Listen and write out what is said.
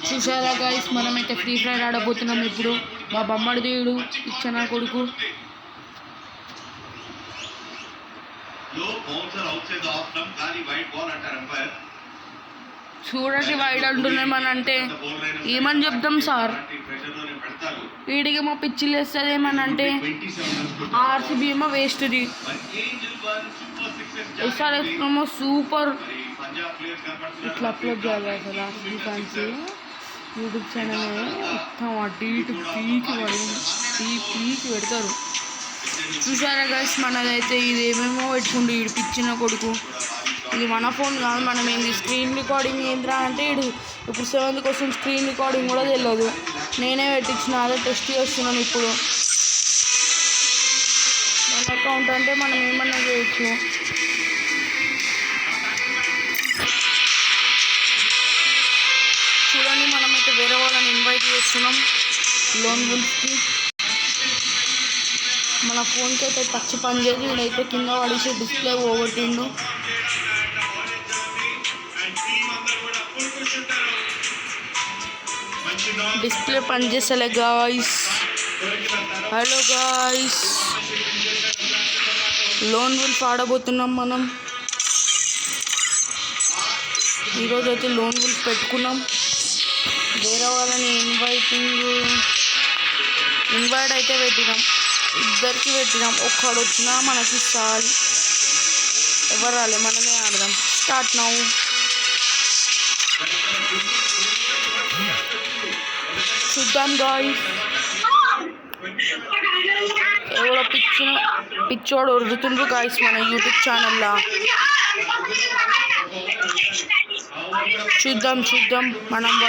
చూసారా గైస్, మనమైతే free fire ఆడబోతున్నాం ఇప్పుడు. మా బొమ్మడిదేవుడు ఇచ్చిన కొడుకు. చూడండి వైడ్ అంటున్నామనంటే ఏమని చెప్తాం సార్? వీడికి మా పిచ్చిలు వేస్తుంది ఏమనంటే ఆర్సీబీ ఏమో వేస్ట్ది, ఎస్ఆర్ఎస్ ఏమో సూపర్. ఇట్లా అప్లోడ్ చేయాలి అసలు ఆర్సీబీ ఫ్యాన్స్ యూట్యూబ్ ఛానల్ మొత్తం అటు ఇటు పీకి పెడతారు. చూసారా గైస్, మనదైతే ఇది ఏమేమో పెట్టుకుంటు వీడు పిచ్చిన కొడుకు. ఇది మన ఫోన్ కాదు, మనం ఏంది స్క్రీన్ రికార్డింగ్ ఏంద్రా అంటే వీడు ఇప్పుడు 7th కోసం స్క్రీన్ రికార్డింగ్ కూడా తెలియదు. నేనే పెట్టించిన, అదే టెస్ట్ చేస్తున్నాను ఇప్పుడు. మన అకౌంట్ అంటే మనం ఏమన్నా చేయొచ్చు. చూడండి, మనమైతే వేరే వాళ్ళని ఇన్వైట్ చేస్తున్నాం లోన్ గురించి. మన ఫోన్కి అయితే టచ్ పనిచేసి వీడైతే కింద పడేసి డిస్ప్లే పోగొట్టిండు. డిస్ప్లే పనిచేస్తలే guys. Hello guys, lone wolf ఆడబోతున్నాం మనం. ఈరోజు అయితే లోన్ విల్ఫ్ పెట్టుకున్నాం. వేరే వాళ్ళని ఇన్వైట్ అయితే పెట్టినాం, ఇద్దరికి పెట్టినాం. ఒక్కడు వచ్చినా మనకి చాలు, ఎవరు రాలే, మనమే ఆడదాం. Start now. చూద్దాం గాయ్స్, ఎవరో పిచ్చోడు ఉరుతుండ్రు గాయ్స్ మన యూట్యూబ్ ఛానల్లో. చూద్దాం మనం